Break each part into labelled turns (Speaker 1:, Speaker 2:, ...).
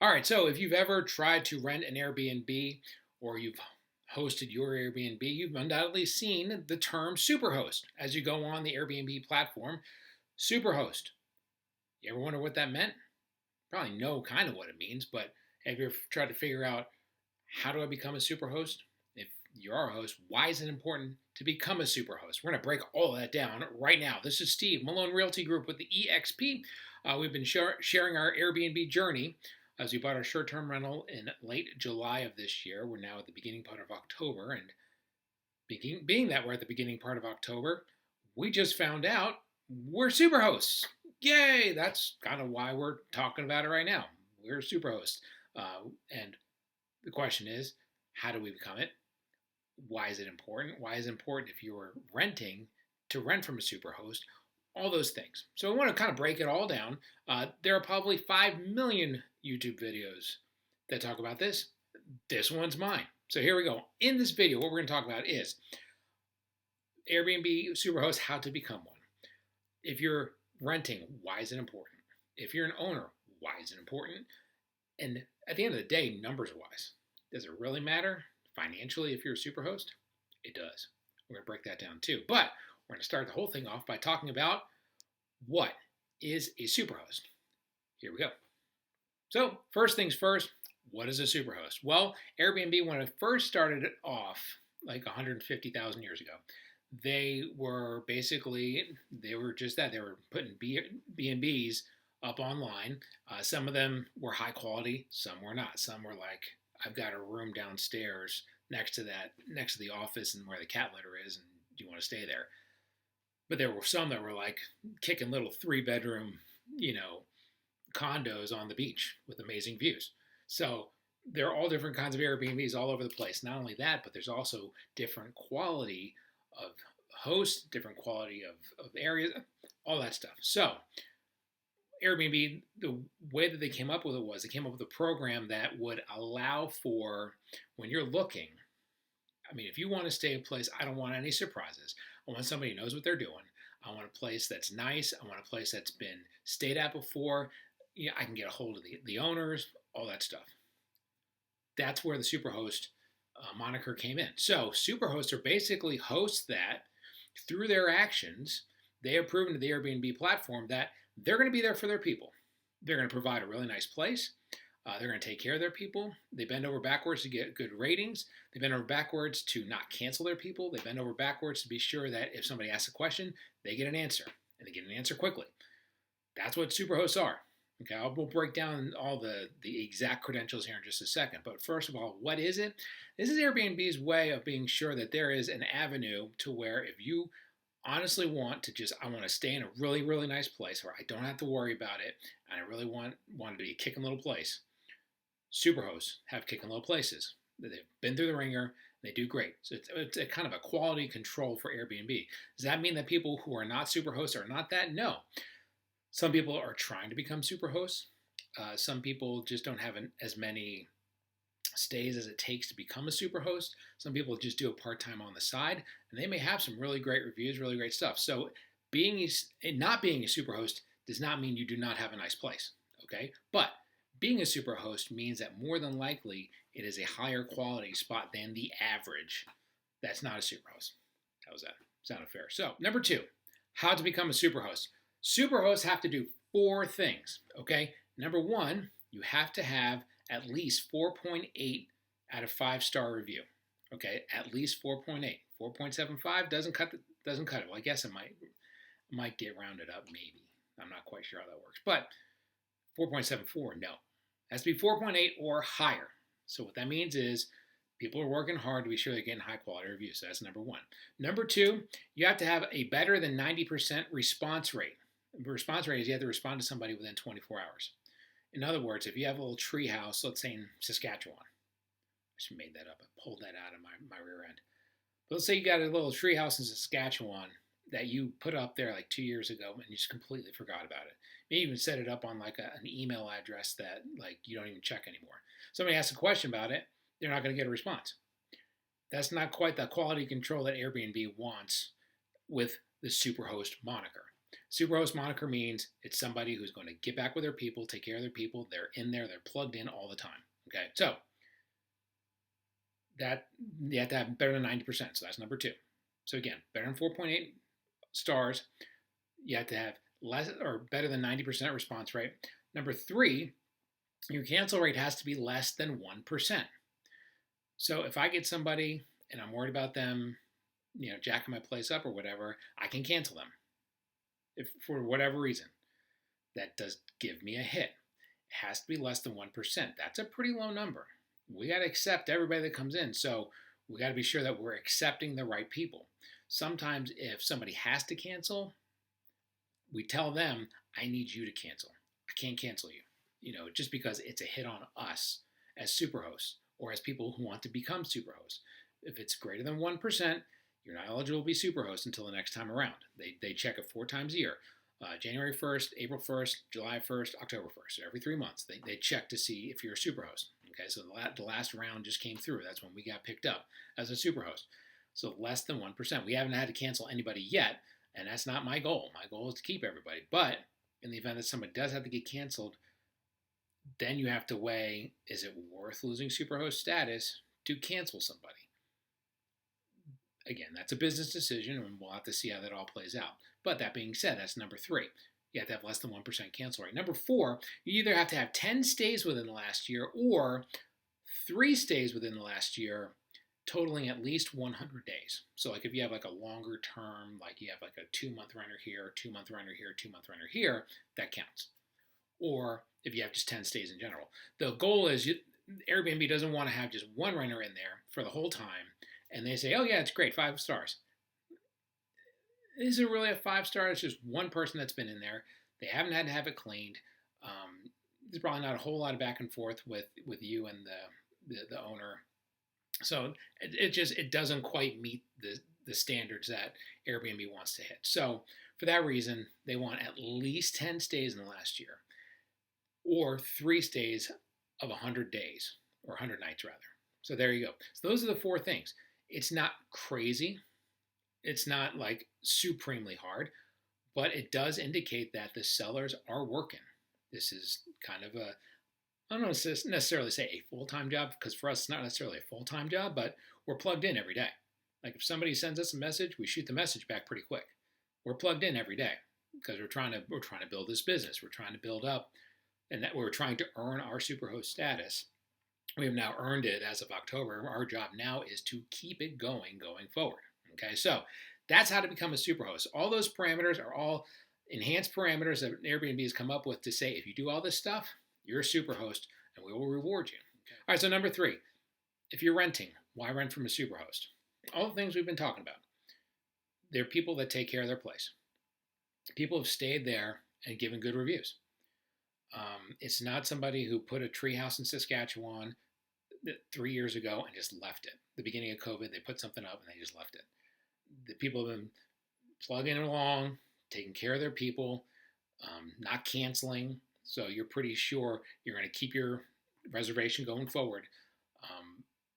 Speaker 1: All right, so if you've ever tried to rent an Airbnb or you've hosted your Airbnb, you've undoubtedly seen the term Superhost as you go on the Airbnb platform. Superhost. You ever wonder what that meant? Probably know kind of what it means, but have you ever tried to figure out how do I become a superhost? If you are a host, why is it important to become a superhost? We're going to break all of that down right now. This is Steve, Malone Realty Group with the EXP. We've been sharing our Airbnb journey as we bought our short-term rental in late July of this year. We're now at the beginning part of October, and being that we're at the beginning part of October, we just found out we're superhosts. Yay! That's kind of why we're talking about it right now. We're superhosts. And the question is, how do we become it? Why is it important? Why is it important if you were renting to rent from a superhost? All those things. So I want to kind of break it all down. There are probably 5 million YouTube videos that talk about this. This one's mine. So here we go. In this video, what we're going to talk about is Airbnb Superhost, how to become one. If you're renting, why is it important? If you're an owner, why is it important? And at the end of the day, numbers wise, does it really matter financially if you're a superhost? It does. We're going to break that down too. But we're going to start the whole thing off by talking about what is a superhost. Here we go. So first things first, what is a superhost? Well, Airbnb, when it first started off like 150,000 years ago, they were just that. They were putting B&Bs up online. Some of them were high quality, some were not. Some were like, I've got a room downstairs next to the office and where the cat litter is, and do you want to stay there? But there were some that were like kicking little 3-bedroom, condos on the beach with amazing views. So there are all different kinds of Airbnbs all over the place. Not only that, but there's also different quality of hosts, different quality of areas, all that stuff. So Airbnb, the way that they came up with it was they came up with a program that would allow for when you're looking. I mean, if you want to stay in a place, I don't want any surprises. I want somebody who knows what they're doing. I want a place that's nice. I want a place that's been stayed at before. I can get a hold of the owners, all that stuff. That's where the Superhost moniker came in. So Superhosts are basically hosts that, through their actions, they have proven to the Airbnb platform that they're going to be there for their people. They're going to provide a really nice place. They're going to take care of their people. They bend over backwards to get good ratings. They bend over backwards to not cancel their people. They bend over backwards to be sure that if somebody asks a question, they get an answer, and they get an answer quickly. That's what superhosts are. Okay, we'll break down all the exact credentials here in just a second. But first of all, what is it? This is Airbnb's way of being sure that there is an avenue to where if you honestly want to I want to stay in a really, really nice place where I don't have to worry about it, and I really want it to be a kicking little place. Superhosts have kicking little places. They've been through the ringer. They do great. So it's a kind of a quality control for Airbnb. Does that mean that people who are not superhosts are not that? No. Some people are trying to become superhosts. Some people just don't have as many stays as it takes to become a superhost. Some people just do it part-time on the side, and they may have some really great reviews, really great stuff. So not being a superhost does not mean you do not have a nice place, okay? But being a superhost means that more than likely it is a higher quality spot than the average that's not a superhost. How was that? Sounded fair. So, number 2, how to become a superhost. Superhosts have to do 4 things, okay? Number 1, you have to have at least 4.8 out of 5-star review, okay? At least 4.8. 4.75 doesn't cut it. Well, I guess it might get rounded up, maybe. I'm not quite sure how that works. But 4.74, no. It has to be 4.8 or higher. So what that means is people are working hard to be sure they're getting high quality reviews. So that's number 1. Number 2, you have to have a better than 90% response rate. The response rate is you have to respond to somebody within 24 hours. In other words, if you have a little tree house, let's say in Saskatchewan, I just made that up. I pulled that out of my rear end. But let's say you got a little tree house in Saskatchewan that you put up there like 2 years ago and you just completely forgot about it. Maybe even set it up on like an email address that like you don't even check anymore. Somebody asks a question about it, they're not going to get a response. That's not quite the quality control that Airbnb wants with the Superhost moniker. Superhost moniker means it's somebody who's going to get back with their people, take care of their people. They're in there, they're plugged in all the time. Okay, so that you have to have better than 90%. So that's number 2. So again, better than 4.8 stars. You have to have less or better than 90% response rate. Number 3, your cancel rate has to be less than 1%. So if I get somebody and I'm worried about them, jacking my place up or whatever, I can cancel them. If for whatever reason, that does give me a hit. It has to be less than 1%. That's a pretty low number. We got to accept everybody that comes in. So we got to be sure that we're accepting the right people. Sometimes if somebody has to cancel, we tell them, I need you to cancel. I can't cancel you. Just because it's a hit on us as superhosts or as people who want to become superhosts. If it's greater than 1%, you're not eligible to be superhost until the next time around. They check it 4 times a year. January 1st, April 1st, July 1st, October 1st. So every 3 months, they check to see if you're a superhost. Okay, so the last round just came through. That's when we got picked up as a superhost. So less than 1%. We haven't had to cancel anybody yet, and that's not my goal. My goal is to keep everybody. But in the event that somebody does have to get canceled, then you have to weigh, is it worth losing superhost status to cancel somebody? Again, that's a business decision, and we'll have to see how that all plays out. But that being said, that's number 3. You have to have less than 1% cancel rate. Number 4, you either have to have 10 stays within the last year or 3 stays within the last year, totaling at least 100 days. So like if you have like a longer term, like you have like a 2-month renter here, 2-month renter here, 2-month renter here, that counts. Or if you have just 10 stays in general. The goal is Airbnb doesn't want to have just one renter in there for the whole time, and they say, oh yeah, it's great, 5 stars. Is it really a 5-star? It's just one person that's been in there. They haven't had to have it cleaned. There's probably not a whole lot of back and forth with you and the owner. So it doesn't quite meet the standards that Airbnb wants to hit. So for that reason, they want at least 10 stays in the last year, or 3 stays of 100 days, or 100 nights rather. So there you go. So those are the 4 things. It's not crazy. It's not like supremely hard, but it does indicate that the sellers are working. This is kind of I don't necessarily say a full-time job, because for us it's not necessarily a full-time job, but we're plugged in every day. Like if somebody sends us a message, we shoot the message back pretty quick. We're plugged in every day because we're trying to build this business. We're trying to build up, and that we're trying to earn our superhost status. We have now earned it as of October. Our job now is to keep it going forward. Okay, so that's how to become a superhost. All those parameters are all enhanced parameters that Airbnb has come up with to say, if you do all this stuff, you're a superhost, and we will reward you. Okay. All right, so number 3, if you're renting, why rent from a superhost? All the things we've been talking about. They're people that take care of their place. People have stayed there and given good reviews. It's not somebody who put a treehouse in Saskatchewan 3 years ago and just left it. At the beginning of COVID, they put something up and they just left it. The people have been plugging along, taking care of their people, not canceling. So you're pretty sure you're going to keep your reservation going forward.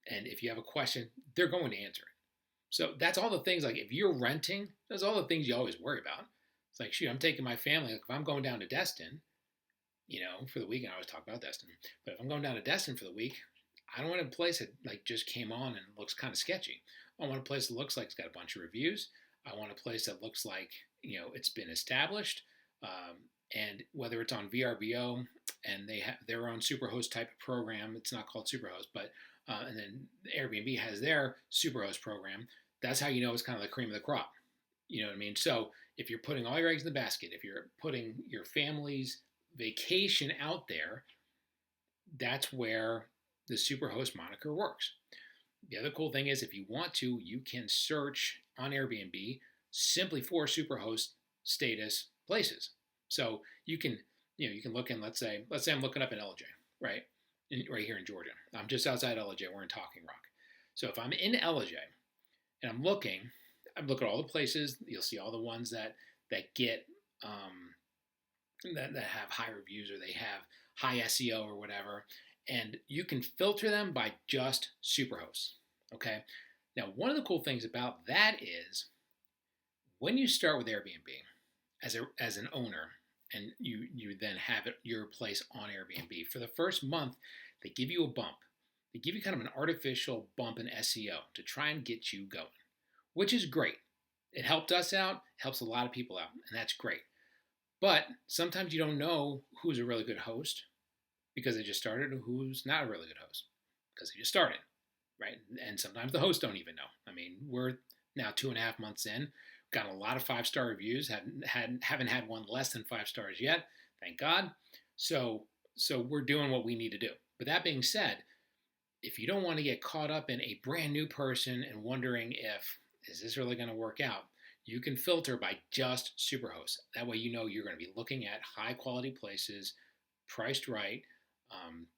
Speaker 1: And if you have a question, they're going to answer it. So that's all the things, like if you're renting, that's all the things you always worry about. It's like, shoot, I'm taking my family. Like if I'm going down to Destin, for the week, and I always talk about Destin, but if I'm going down to Destin for the week, I don't want a place that like just came on and looks kind of sketchy. I want a place that looks like it's got a bunch of reviews. I want a place that looks like, it's been established. And whether it's on VRBO and they have their own Superhost type of program, it's not called Superhost, but and then Airbnb has their Superhost program. That's how you know it's kind of the cream of the crop. You know what I mean? So if you're putting all your eggs in the basket, if you're putting your family's vacation out there, that's where the Superhost moniker works. The other cool thing is, if you want to, you can search on Airbnb simply for Superhost status places. So you can look in, let's say I'm looking up in LJ, right? Right here in Georgia. I'm just outside LJ. We're in Talking Rock. So if I'm in LJ and I'm looking at all the places, you'll see all the ones that get that have high reviews, or they have high SEO or whatever, and you can filter them by just Superhosts. Okay. Now, one of the cool things about that is when you start with Airbnb as an owner, and you then have your place on Airbnb. For the first month, they give you a bump. They give you kind of an artificial bump in SEO to try and get you going, which is great. It helped us out, helps a lot of people out, and that's great. But sometimes you don't know who's a really good host because they just started, and who's not a really good host because they just started, right? And sometimes the hosts don't even know. I mean, we're now 2.5 months in, gotten a lot of 5-star reviews. Haven't had one less than 5 stars yet, thank God. So we're doing what we need to do. But that being said, if you don't want to get caught up in a brand new person and wondering if is this really going to work out, you can filter by just Superhost. That way, you know you're going to be looking at high quality places, priced right,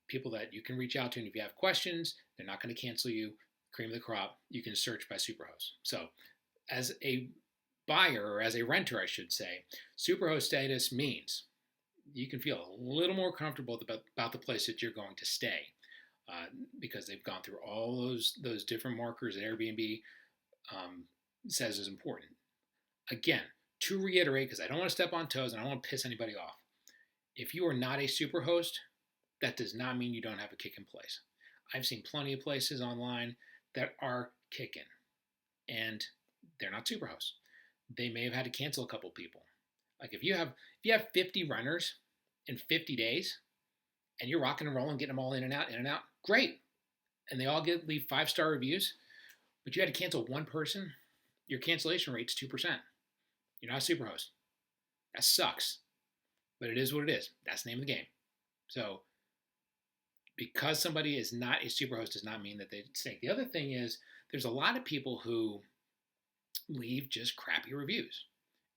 Speaker 1: people that you can reach out to, and if you have questions, they're not going to cancel you. Cream of the crop. You can search by Superhost. So, as a buyer, or as a renter, I should say, Superhost status means you can feel a little more comfortable about the place that you're going to stay, because they've gone through all those different markers that Airbnb says is important. Again, to reiterate, because I don't want to step on toes and I don't want to piss anybody off, if you are not a Superhost, that does not mean you don't have a kick in place. I've seen plenty of places online that are kicking, and they're not Superhosts. They may have had to cancel a couple people. Like if you have 50 renters in 50 days, and you're rocking and rolling, getting them all in and out, great. And they all leave 5-star reviews, but you had to cancel one person, your cancellation rate's 2%. You're not a Superhost. That sucks. But it is what it is. That's the name of the game. So because somebody is not a Superhost does not mean that they stink. The other thing is there's a lot of people who leave just crappy reviews.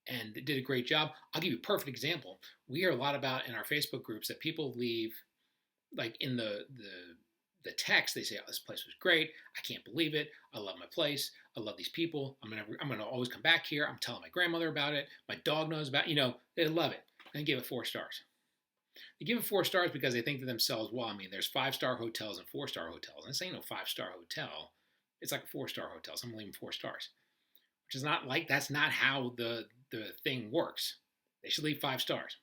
Speaker 1: And they did a great job. I'll give you a perfect example. We hear a lot about in our Facebook groups that people leave, like in the text, they say, oh, this place was great. I can't believe it. I love my place. I love these people. I'm gonna always come back here. I'm telling my grandmother about it. My dog knows about it. They love it. And give it 4 stars. They give it 4 stars because they think to themselves, well, I mean, there's 5-star hotels and 4-star hotels. And this ain't no 5-star hotel. It's like a 4-star hotel. So I'm leaving 4 stars. Which is not like, that's not how the thing works. They should leave 5 stars.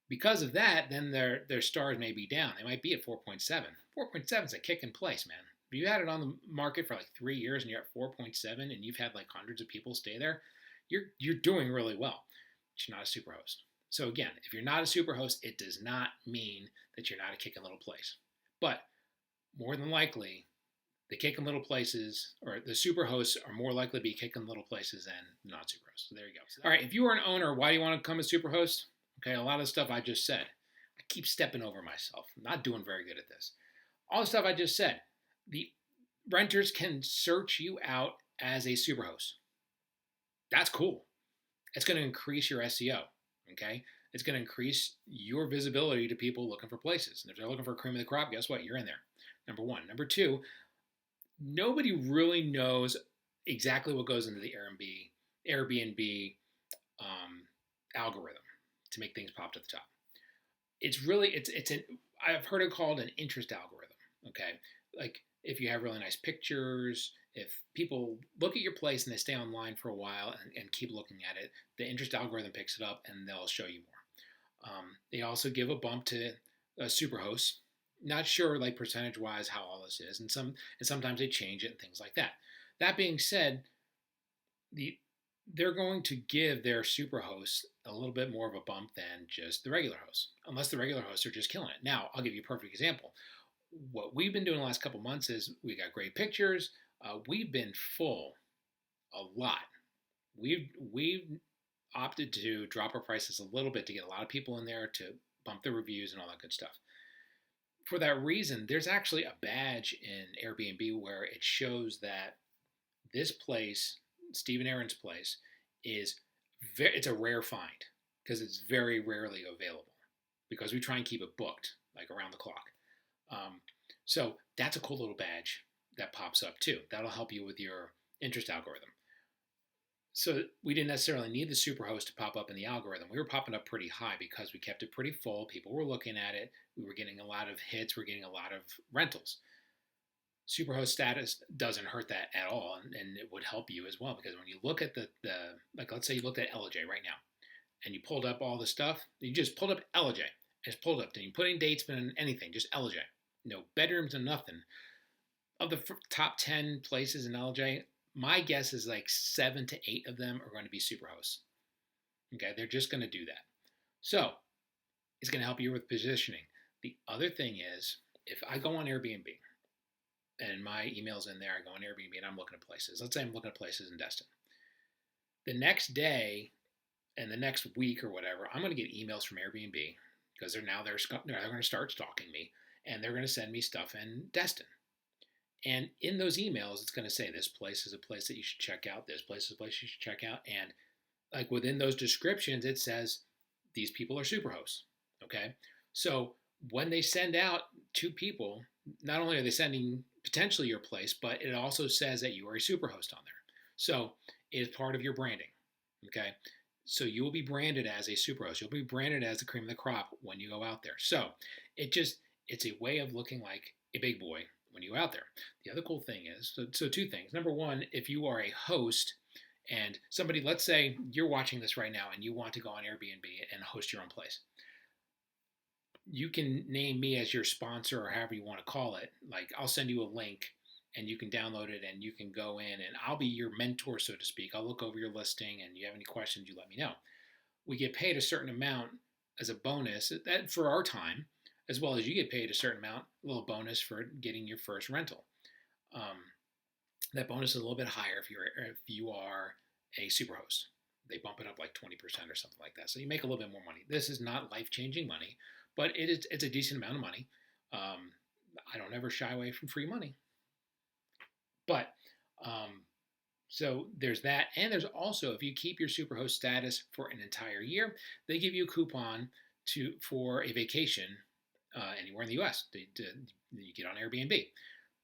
Speaker 1: Because of that, then their stars may be down. They might be at 4.7. 4.7 is a kick in place, man. If you had it on the market for like 3 years and you're at 4.7 and you've had like hundreds of people stay there, you're doing really well. But you're not a Superhost. So again, if you're not a Superhost, it does not mean that you're not a kickin' little place. But more than likely, the kickin' little places, or the Superhosts, are more likely to be kickin' little places than non-Superhosts. So there you go. All right, if you are an owner, why do you want to become a Superhost? Okay, a lot of the stuff I just said. I keep stepping over myself. I'm not doing very good at this. All the stuff I just said. The renters can search you out as a Superhost. That's cool. It's going to increase your SEO. Okay, it's going to increase your visibility to people looking for places. And if they're looking for cream of the crop, guess what? You're in there. Number one. Number two, nobody really knows exactly what goes into the Airbnb algorithm to make things pop to the top. I've heard it called an interest algorithm. Okay, like if you have really nice pictures, if people look at your place and they stay online for a while and keep looking at it, the interest algorithm picks it up and they'll show you more. They also give a bump to Superhosts. Not sure like percentage-wise how all this is, and sometimes they change it and things like that. That being said, they're going to give their Superhosts a little bit more of a bump than just the regular hosts, unless the regular hosts are just killing it. Now, I'll give you a perfect example. What we've been doing the last couple months is we got great pictures. We've been full a lot. We've opted to drop our prices a little bit to get a lot of people in there to bump the reviews and all that good stuff. For that reason, there's actually a badge in Airbnb where it shows that this place, Steve and Aaron's place, it's a rare find because it's very rarely available because we try and keep it booked like around the clock. So that's a cool little badge that pops up too. That'll help you with your interest algorithm. So we didn't necessarily need the Superhost to pop up in the algorithm. We were popping up pretty high because we kept it pretty full. People were looking at it. We were getting a lot of hits. We're getting a lot of rentals. Superhost status doesn't hurt that at all, and it would help you as well because when you look at like let's say you looked at LJ right now. and you pulled up all the stuff, you just pulled up LJ. It's pulled up. Then you put in dates, but in anything, just LJ. No bedrooms and nothing. Of the top 10 places in LJ, my guess is like 7 to 8 of them are going to be Superhosts. Okay, they're just going to do that. So it's going to help you with positioning. The other thing is, if I go on Airbnb and my email's in there, I go on Airbnb and I'm looking at places. Let's say I'm looking at places in Destin. The next day and the next week or whatever, I'm going to get emails from Airbnb because they're going to start stalking me, and they're going to send me stuff in Destin. And in those emails, it's going to say this place is a place that you should check out. This place is a place you should check out. And like within those descriptions, it says these people are Superhosts. Okay, so when they send out to people, not only are they sending potentially your place, but it also says that you are a Superhost on there. So it is part of your branding. Okay, so you will be branded as a Superhost. You'll be branded as the cream of the crop when you go out there. So it's a way of looking like a big boy when you go out there. The other cool thing is, so two things. Number one, if you are a host and somebody, let's say you're watching this right now and you want to go on Airbnb and host your own place. You can name me as your sponsor or however you want to call it. Like I'll send you a link and you can download it and you can go in and I'll be your mentor, so to speak. I'll look over your listing and you have any questions, you let me know. We get paid a certain amount as a bonus that for our time, as well as you get paid a certain amount, a little bonus for getting your first rental. That bonus is a little bit higher if you are a Superhost. They bump it up like 20% or something like that. So you make a little bit more money. This is not life-changing money, but it's a decent amount of money. I don't ever shy away from free money. But so there's that. And there's also, if you keep your Superhost status for an entire year, they give you a coupon for a vacation anywhere in the U.S. You get on Airbnb.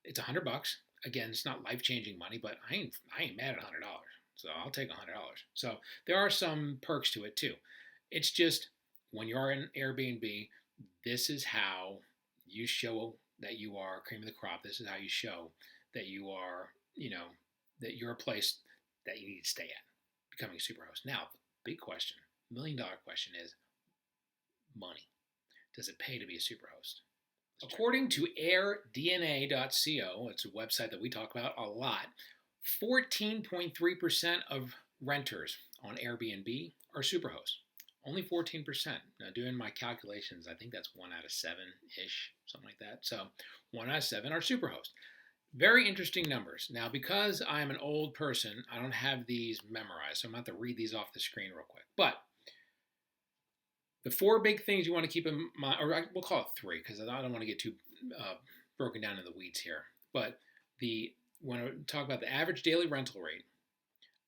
Speaker 1: It's $100. Again, it's not life-changing money, but I ain't mad at $100. So I'll take $100. So there are some perks to it too. It's just when you're in Airbnb, this is how you show that you are cream of the crop. This is how you show that you are, that you're a place that you need to stay at, becoming a Superhost. Now, the big question, $1 million question is money. Does it pay to be a Superhost? According to airdna.co, it's a website that we talk about a lot, 14.3% of renters on Airbnb are Superhosts. Only 14%. Now, doing my calculations, I think that's 1 out of 7-ish, something like that. So 1 out of 7 are Superhosts. Very interesting numbers. Now, because I'm an old person, I don't have these memorized, so I'm going to have to read these off the screen real quick. But the 4 big things you want to keep in mind, or we'll call it 3, because I don't want to get too broken down in the weeds here. But when I talk about the average daily rental rate,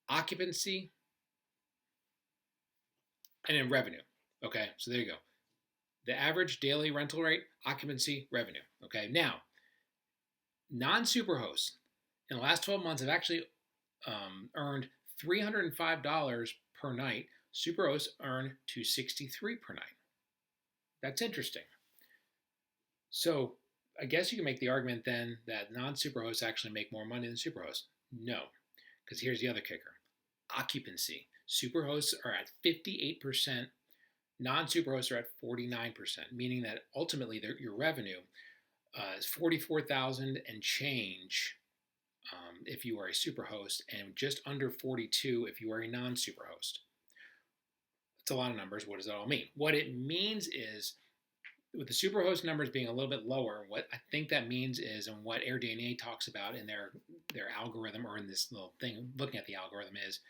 Speaker 1: occupancy, and then revenue. Okay, so there you go. The average daily rental rate, occupancy, revenue. Okay, now, non-Superhosts in the last 12 months have actually earned $305 per night. Superhosts earn $263 per night. That's interesting. So I guess you can make the argument then that non-Superhosts actually make more money than Superhosts. No, because here's the other kicker. Occupancy. Superhosts are at 58%. Non-Superhosts are at 49%, meaning that ultimately your revenue is $44,000 and change if you are a Superhost, and just under $42,000 if you are a non-Superhost. It's a lot of numbers. What does that all mean? What it means is, with the Superhost numbers being a little bit lower, what I think that means is, and what AirDNA talks about in their algorithm, or in this little thing looking at the algorithm, is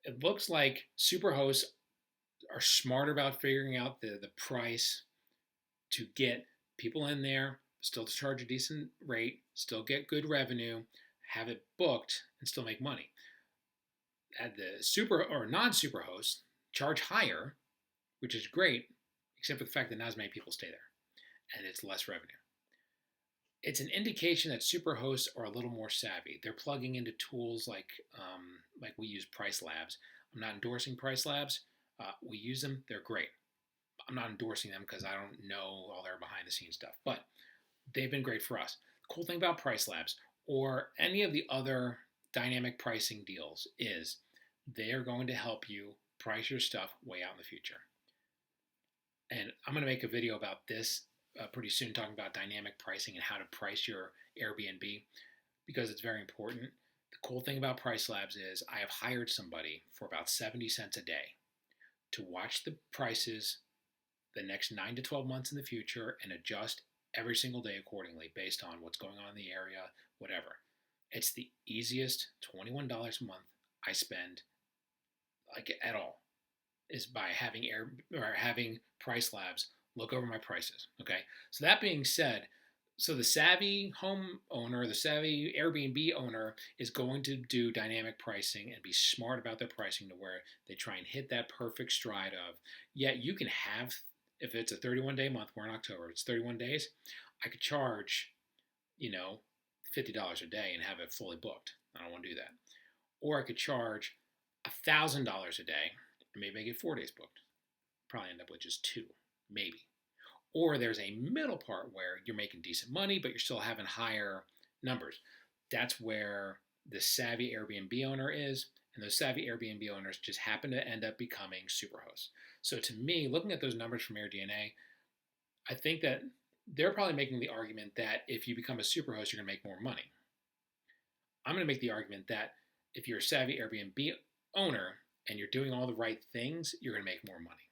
Speaker 1: it looks like Superhosts are smarter about figuring out the price to get people in there, still to charge a decent rate, still get good revenue, have it booked, and still make money. At the super or non-Superhosts, charge higher, which is great, except for the fact that not as many people stay there, and it's less revenue. It's an indication that Superhosts are a little more savvy. They're plugging into tools like we use Price Labs. I'm not endorsing Price Labs. We use them. They're great. I'm not endorsing them because I don't know all their behind-the-scenes stuff, but they've been great for us. The cool thing about Price Labs or any of the other dynamic pricing deals is they are going to help you price your stuff way out in the future. And I'm going to make a video about this pretty soon, talking about dynamic pricing and how to price your Airbnb, because it's very important. The cool thing about Price Labs is I have hired somebody for about 70 cents a day to watch the prices the next 9 to 12 months in the future and adjust every single day accordingly based on what's going on in the area, whatever. It's the easiest $21 a month I spend like at all, is by having Price Labs look over my prices. Okay. So that being said, so the savvy homeowner, the savvy Airbnb owner is going to do dynamic pricing and be smart about their pricing to where they try and hit that perfect stride of, yeah, you can have, if it's a 31-day month, we're in October, it's 31 days, I could charge, $50 a day and have it fully booked. I don't want to do that. Or I could charge $1,000 a day and maybe get 4 days booked. Probably end up with just 2, maybe. Or there's a middle part where you're making decent money, but you're still having higher numbers. That's where the savvy Airbnb owner is, and those savvy Airbnb owners just happen to end up becoming Superhosts. So to me, looking at those numbers from AirDNA, I think that they're probably making the argument that if you become a Superhost, you're going to make more money. I'm going to make the argument that if you're a savvy Airbnb owner and you're doing all the right things, you're going to make more money.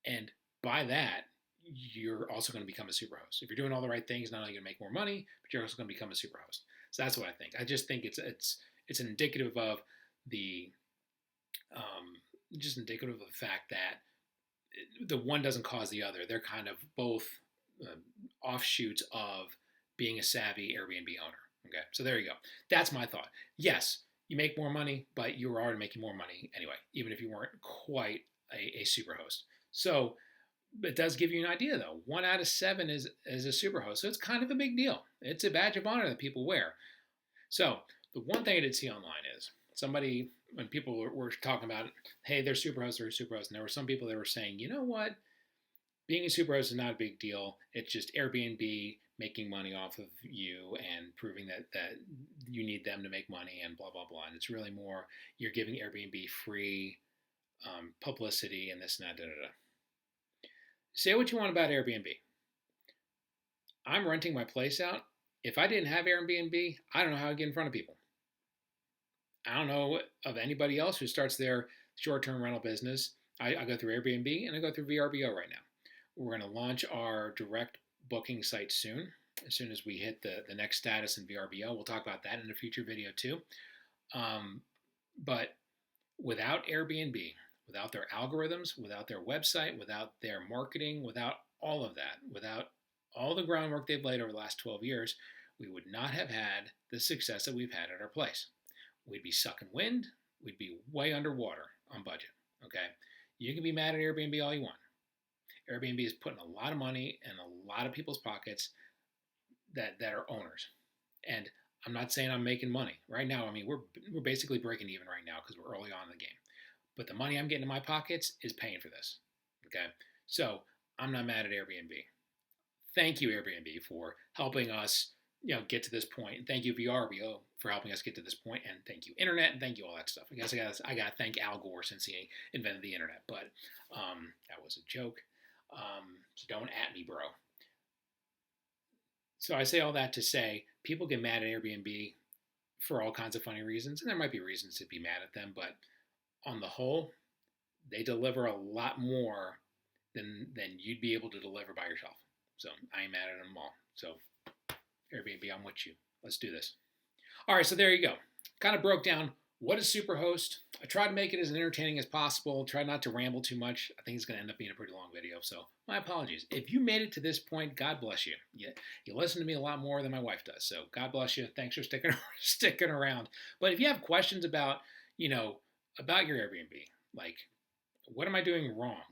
Speaker 1: And by that, you're also going to become a Superhost. If you're doing all the right things, not only are you going to make more money, but you're also going to become a Superhost. So that's what I think. I just think it's indicative of the indicative of the fact that the one doesn't cause the other. They're kind of both offshoots of being a savvy Airbnb owner. Okay, so there you go. That's my thought. Yes, you make more money, but you were already making more money anyway, even if you weren't quite a Superhost. So it does give you an idea, though. 1 out of 7 is a Superhost, so it's kind of a big deal. It's a badge of honor that people wear. So the one thing I did see online is somebody, when people were talking about, hey, they're Superhosts, and there were some people that were saying, you know what, being a Superhost is not a big deal. It's just Airbnb making money off of you and proving that you need them to make money and blah, blah, blah. And it's really more, you're giving Airbnb free publicity and this and that, da-da-da. Say what you want about Airbnb. I'm renting my place out. If I didn't have Airbnb, I don't know how I'd get in front of people. I don't know of anybody else who starts their short-term rental business. I go through Airbnb and I go through vrbo right now. We're going to launch our direct booking site soon. As soon as we hit the next status in vrbo, we'll talk about that in a future video too. But without Airbnb, without their algorithms, without their website, without their marketing, without all of that, without all the groundwork they've laid over the last 12 years, we would not have had the success that we've had at our place. We'd be sucking wind. We'd be way underwater on budget. Okay? You can be mad at Airbnb all you want. Airbnb is putting a lot of money in a lot of people's pockets that are owners. And I'm not saying I'm making money. Right now, I mean, we're basically breaking even right now because we're early on in the game. But the money I'm getting in my pockets is paying for this. Okay? So I'm not mad at Airbnb. Thank you, Airbnb, for helping us, get to this point. And thank you, vrbo, for helping us get to this point. And thank you, Internet, and thank you, all that stuff. I guess I got to thank Al Gore since he invented the Internet. But that was a joke. So don't at me, bro. So I say all that to say people get mad at Airbnb for all kinds of funny reasons. And there might be reasons to be mad at them. But on the whole, they deliver a lot more than you'd be able to deliver by yourself. So I ain't mad at them all. So Airbnb, I'm with you. Let's do this. All right, so there you go. Kind of broke down what is Superhost. I tried to make it as entertaining as possible. Tried not to ramble too much. I think it's going to end up being a pretty long video, so my apologies. If you made it to this point, God bless you. You listen to me a lot more than my wife does, so God bless you. Thanks for sticking around. But if you have questions about, about your Airbnb, like, what am I doing wrong?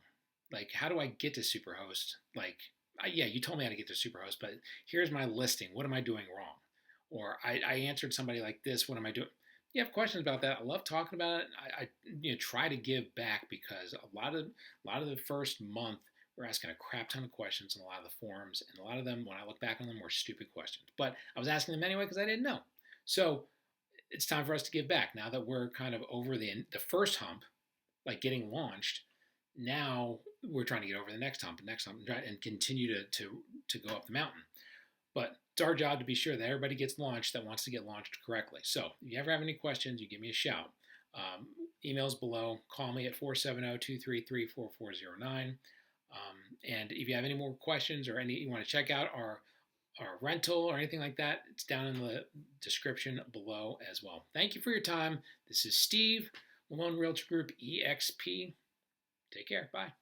Speaker 1: Like, how do I get to Superhost? Like, yeah, you told me how to get to Superhost, but here's my listing. What am I doing wrong? Or I answered somebody like this. What am I doing? You have questions about that. I love talking about it. I try to give back because a lot of the first month we're asking a crap ton of questions in a lot of the forums, and a lot of them, when I look back on them, were stupid questions. But I was asking them anyway because I didn't know. So it's time for us to give back now that we're kind of over the first hump. like getting launched. Now we're trying to get over the next hump, and continue to go up the mountain. But it's our job to be sure that everybody gets launched that wants to get launched correctly. So if you ever have any questions, you give me a shout. Emails below. Call me at 470-233-4409. And if you have any more questions or you want to check out our rental or anything like that, it's down in the description below as well. Thank you for your time. This is Steve, Malone Realtor Group, EXP. Take care. Bye.